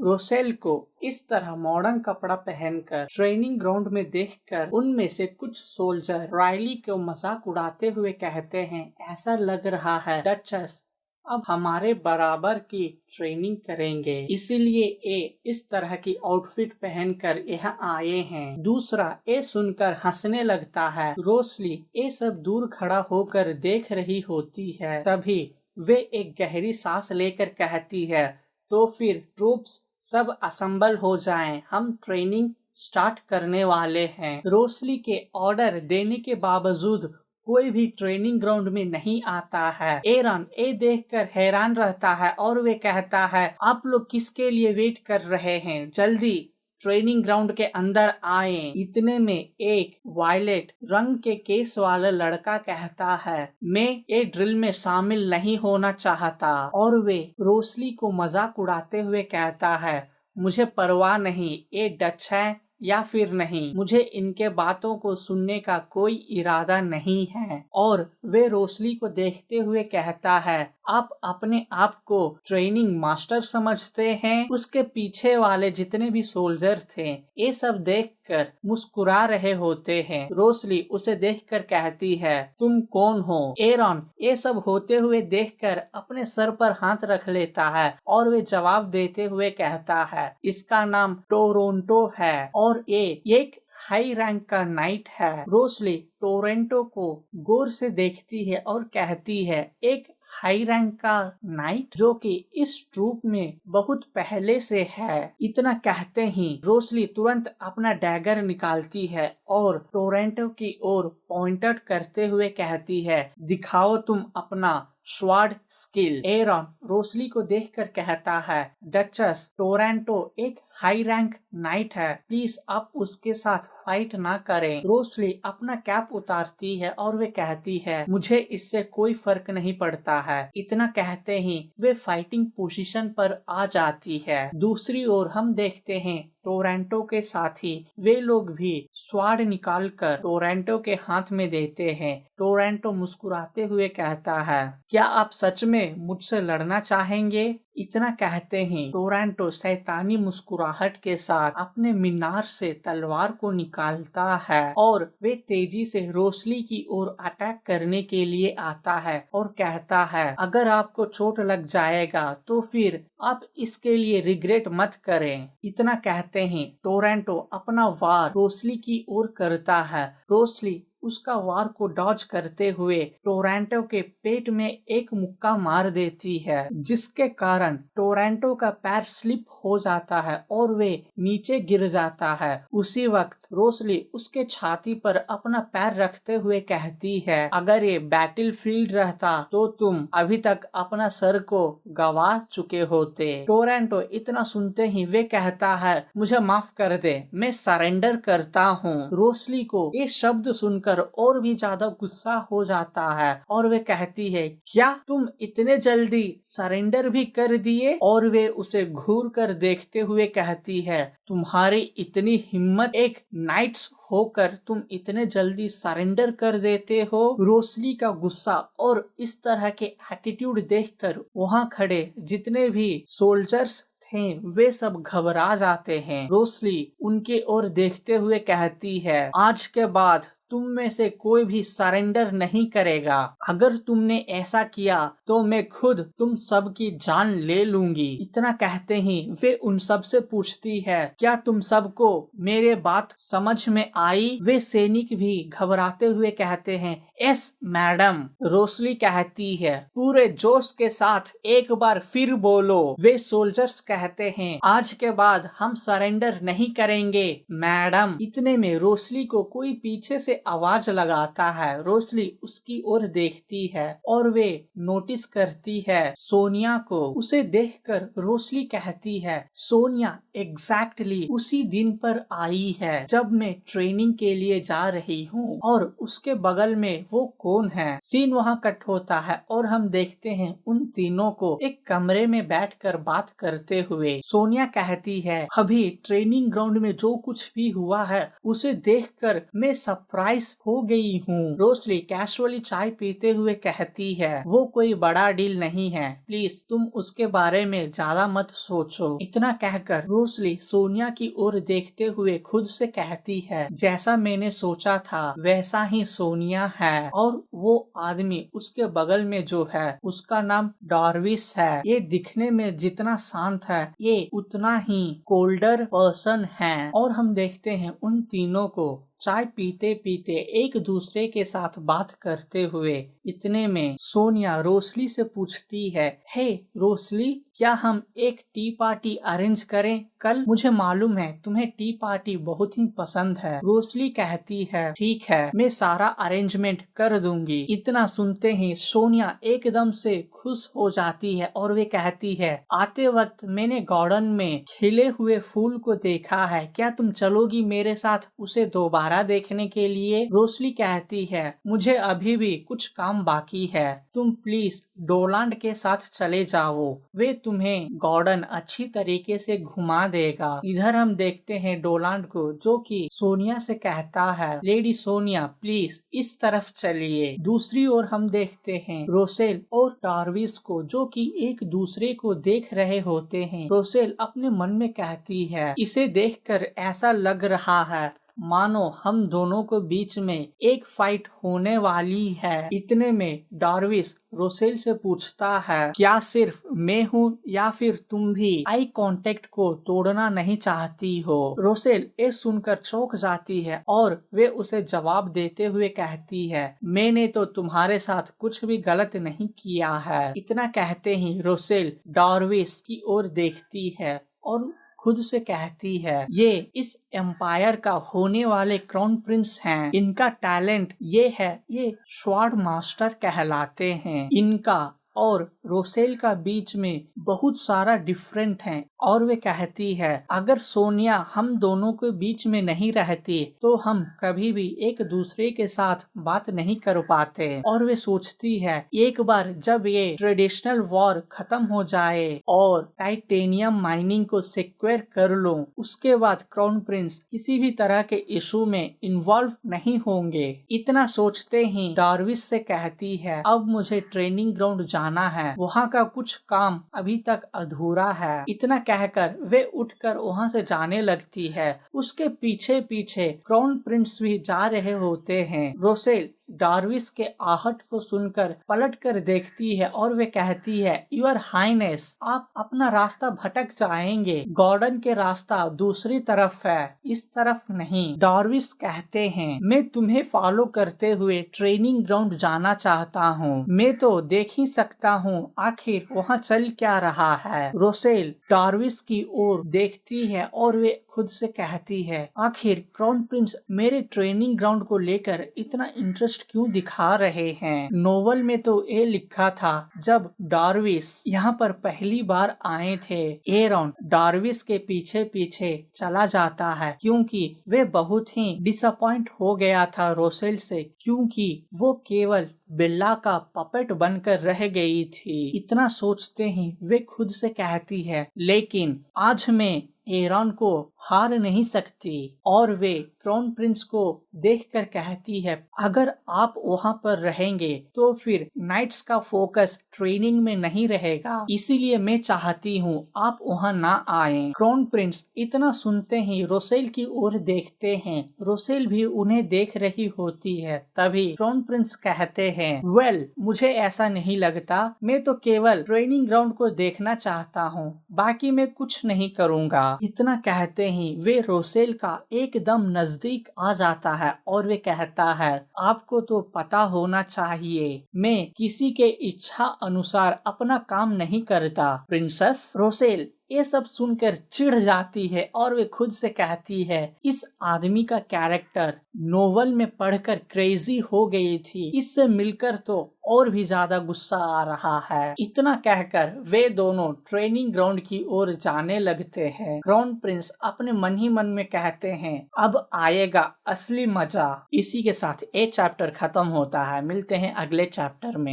Rosell को इस तरह मॉडर्न कपड़ा पहनकर ट्रेनिंग ग्राउंड में देखकर उनमें से कुछ सोल्जर राइली को मजाक उड़ाते हुए कहते हैं, ऐसा लग रहा है डचस अब हमारे बराबर की ट्रेनिंग करेंगे, इसीलिए ए इस तरह की आउटफिट पहनकर यहाँ आए हैं। दूसरा ए सुनकर हंसने लगता है। रोसली ए सब दूर खड़ा होकर देख रही होती है। तभी वे एक गहरी सांस लेकर कहती है, तो फिर ट्रूप्स सब असेंबल हो जाएं, हम ट्रेनिंग स्टार्ट करने वाले हैं। रोसली के ऑर्डर देने के बावजूद कोई भी ट्रेनिंग ग्राउंड में नहीं आता है। एरन ए देखकर हैरान रहता है और वे कहता है, आप लोग किसके लिए वेट कर रहे हैं, जल्दी ट्रेनिंग ग्राउंड के अंदर आए। इतने में एक वायलेट रंग के केस वाला लड़का कहता है, मैं ये ड्रिल में शामिल नहीं होना चाहता। और वे रोसली को मजाक उड़ाते हुए कहता है, मुझे परवाह नहीं ये डच है या फिर नहीं, मुझे इनके बातों को सुनने का कोई इरादा नहीं है। और वे रोसली को देखते हुए कहता है, आप अपने आप को ट्रेनिंग मास्टर समझते हैं? उसके पीछे वाले जितने भी सोल्जर थे ये सब देखकर मुस्कुरा रहे होते हैं। रोसली उसे देखकर कहती है, तुम कौन हो? एरन ये सब होते हुए देखकर अपने सर पर हाथ रख लेता है और वे जवाब देते हुए कहता है, इसका नाम टोरंटो है और ये एक हाई रैंक का नाइट है। रोसली टोरंटो को गौर से देखती है और कहती है, एक हाई रैंक का नाइट जो कि इस ट्रूप में बहुत पहले से है। इतना कहते ही रोसली तुरंत अपना डैगर निकालती है और टोरंटो की ओर पॉइंटेड करते हुए कहती है, दिखाओ तुम अपना स्वॉर्ड स्किल। एरन रोसली को देखकर कहता है, डचस टोरंटो एक हाई रैंक नाइट है, प्लीज आप उसके साथ फाइट ना करें। रोसली अपना कैप उतारती है और वे कहती है, मुझे इससे कोई फर्क नहीं पड़ता है। इतना कहते ही वे फाइटिंग पोजीशन पर आ जाती है। दूसरी ओर हम देखते हैं टोरंटो के साथी वे लोग भी स्वॉर्ड निकालकर टोरंटो के हाथ में देते हैं। टोरंटो मुस्कुराते हुए कहता है, क्या आप सच में मुझसे लड़ना चाहेंगे? इतना कहते हैं टोरंटो शैतानी मुस्कुराहट के साथ अपने मीनार से तलवार को निकालता है और वे तेजी से रोसली की ओर अटैक करने के लिए आता है और कहता है, अगर आपको चोट लग जाएगा तो फिर आप इसके लिए रिग्रेट मत करें। इतना कहते हैं टोरंटो अपना वार रोसली की ओर करता है। रोसली उसका वार को डॉज करते हुए टोरंटो के पेट में एक मुक्का मार देती है, जिसके कारण टोरंटो का पैर स्लिप हो जाता है और वे नीचे गिर जाता है। उसी वक्त रोसली उसके छाती पर अपना पैर रखते हुए कहती है, अगर ये बैटलफील्ड रहता तो तुम अभी तक अपना सर को गवा चुके होते। टोरंटो इतना सुनते ही वे कहता है, मुझे माफ कर दे, मैं सरेंडर करता हूँ। रोसली को ये शब्द सुनकर और भी ज्यादा गुस्सा हो जाता है और वे कहती है, क्या तुम इतने जल्दी सरेंडर भी कर दिए? और वे उसे घूर कर देखते हुए कहती है, तुम्हारी इतनी हिम्मत, एक नाइट्स होकर तुम इतने जल्दी सरेंडर कर देते हो? रोसली का गुस्सा और इस तरह के एटीट्यूड देखकर वहाँ खड़े जितने भी सोल्जर्स थे वे सब घबरा जाते हैं। रोसली उनके ओर देखते हुए कहती है, आज के बाद तुम में से कोई भी सरेंडर नहीं करेगा। अगर तुमने ऐसा किया तो मैं खुद तुम सब की जान ले लूंगी। इतना कहते ही वे उन सब से पूछती है, क्या तुम सबको मेरे बात समझ में आई? वे सैनिक भी घबराते हुए कहते हैं, यस मैडम। रोसली कहती है, पूरे जोश के साथ एक बार फिर बोलो। वे सोल्जर्स कहते हैं, आज के बाद हम सरेंडर नहीं करेंगे मैडम। इतने में रोसली को कोई पीछे से आवाज लगाता है। रोसली उसकी ओर देखती है और वे नोटिस करती है सोनिया को। उसे देखकर रोसली कहती है, सोनिया एग्जैक्टली उसी दिन पर आई है जब मैं ट्रेनिंग के लिए जा रही हूँ। और उसके बगल में वो कौन है? सीन वहाँ कट होता है और हम देखते हैं उन तीनों को एक कमरे में बैठकर बात करते हुए। सोनिया कहती है, अभी ट्रेनिंग ग्राउंड में जो कुछ भी हुआ है उसे देखकर मैं सरप्राइज सरप्राइज हो गई हूँ। रोसली कैजुअली चाय पीते हुए कहती है, वो कोई बड़ा डील नहीं है, प्लीज तुम उसके बारे में ज्यादा मत सोचो। इतना कहकर रोसली सोनिया की ओर देखते हुए खुद से कहती है, जैसा मैंने सोचा था वैसा ही सोनिया है, और वो आदमी उसके बगल में जो है उसका नाम डार्विस है। ये दिखने में जितना शांत है ये उतना ही कोल्डर पर्सन है। और हम देखते हैं उन तीनों को चाय पीते पीते एक दूसरे के साथ बात करते हुए। इतने में सोनिया रोसली से पूछती है, हे रोसली, क्या हम एक टी पार्टी अरेंज करें कल? मुझे मालूम है तुम्हें टी पार्टी बहुत ही पसंद है। रोसली कहती है, ठीक है, मैं सारा अरेंजमेंट कर दूंगी। इतना सुनते ही सोनिया एकदम से खुश हो जाती है और वे कहती है, आते वक्त मैंने गार्डन में खिले हुए फूल को देखा है, क्या तुम चलोगी मेरे साथ उसे दोबारा देखने के लिए? रोसली कहती है, मुझे अभी भी कुछ काम बाकी है, तुम प्लीज डोलांड के साथ चले जाओ, वे तुम्हें गार्डन अच्छी तरीके से घुमा देगा। इधर हम देखते हैं डोलांड को जो कि सोनिया से कहता है, लेडी सोनिया प्लीज इस तरफ चलिए। दूसरी ओर हम देखते हैं रोसेल और डार्विस को जो कि एक दूसरे को देख रहे होते हैं। रोसेल अपने मन में कहती है, इसे देखकर ऐसा लग रहा है मानो हम दोनों को बीच में एक फाइट होने वाली है। इतने में डार्विस रोसेल से पूछता है, क्या सिर्फ मैं हूँ या फिर तुम भी आई कांटेक्ट को तोड़ना नहीं चाहती हो? रोसेल ये सुनकर चौंक जाती है और वे उसे जवाब देते हुए कहती है, मैंने तो तुम्हारे साथ कुछ भी गलत नहीं किया है। इतना कहते ही रोसेल डार्विस की ओर देखती है और खुद से कहती है, ये इस एम्पायर का होने वाले क्राउन प्रिंस हैं, इनका टैलेंट ये है, ये स्वॉर्ड मास्टर कहलाते हैं। इनका और रोसेल का बीच में बहुत सारा डिफरेंट है। और वे कहती है, अगर सोनिया हम दोनों के बीच में नहीं रहती तो हम कभी भी एक दूसरे के साथ बात नहीं कर पाते। और वे सोचती है, एक बार जब ये ट्रेडिशनल वॉर खत्म हो जाए और टाइटेनियम माइनिंग को सिक्योर कर लो, उसके बाद क्राउन प्रिंस किसी भी तरह के इशू में इन्वॉल्व नहीं होंगे। इतना सोचते ही डार्विस से कहती है, अब मुझे ट्रेनिंग ग्राउंड जाना है, वहाँ का कुछ काम अभी तक अधूरा है। इतना कहकर वे उठकर वहाँ से जाने लगती है। उसके पीछे पीछे क्राउन प्रिंस भी जा रहे होते हैं। रोसेल डार्विस के आहट को सुनकर पलट कर देखती है और वे कहती है, यूर हाइनेस, आप अपना रास्ता भटक जाएंगे, गार्डन के रास्ता दूसरी तरफ है, इस तरफ नहीं। डार्विस कहते हैं, मैं तुम्हें फॉलो करते हुए ट्रेनिंग ग्राउंड जाना चाहता हूँ, मैं तो देख ही सकता हूँ आखिर वहाँ चल क्या रहा है। रोसेल डार्विस की ओर देखती है और वे खुद से कहती है, आखिर क्राउन प्रिंस मेरे ट्रेनिंग ग्राउंड को लेकर इतना इंटरेस्ट क्यों दिखा रहे हैं? नोवेल में तो ये लिखा था, जब डार्विस यहाँ पर पहली बार आए थे, एरॉन डार्विस के पीछे पीछे चला जाता है क्योंकि वे बहुत ही डिसअपॉइंट हो गया था रोसेल से, क्योंकि वो केवल बिल्ला का पपेट बनकर रह गई थी। इतना सोचते ही वे खुद से कहती है, लेकिन आज मैं एरॉन को हार नहीं सकती। और वे क्राउन प्रिंस को देखकर कहती है, अगर आप वहाँ पर रहेंगे तो फिर नाइट्स का फोकस ट्रेनिंग में नहीं रहेगा, इसीलिए मैं चाहती हूँ आप वहाँ ना आएं। क्राउन प्रिंस इतना सुनते ही रोसेल की ओर देखते हैं। रोसेल भी उन्हें देख रही होती है। तभी क्राउन प्रिंस कहते हैं, वेल, मुझे ऐसा नहीं लगता, मैं तो केवल ट्रेनिंग ग्राउंड को देखना चाहता हूँ, बाकी मैं कुछ नहीं करूँगा। इतना कहते ही वे रोसेल का एकदम नजदीक आ जाता है और वे कहता है, आपको तो पता होना चाहिए, मैं किसी के इच्छा अनुसार अपना काम नहीं करता प्रिंसेस। रोसेल ये सब सुनकर चिढ़ जाती है और वे खुद से कहती है, इस आदमी का कैरेक्टर नोवेल में पढ़कर क्रेजी हो गई थी, इससे मिलकर तो और भी ज्यादा गुस्सा आ रहा है। इतना कहकर वे दोनों ट्रेनिंग ग्राउंड की ओर जाने लगते हैं। क्राउन प्रिंस अपने मन ही मन में कहते हैं, अब आएगा असली मजा। इसी के साथ ये चैप्टर खत्म होता है। मिलते हैं अगले चैप्टर में।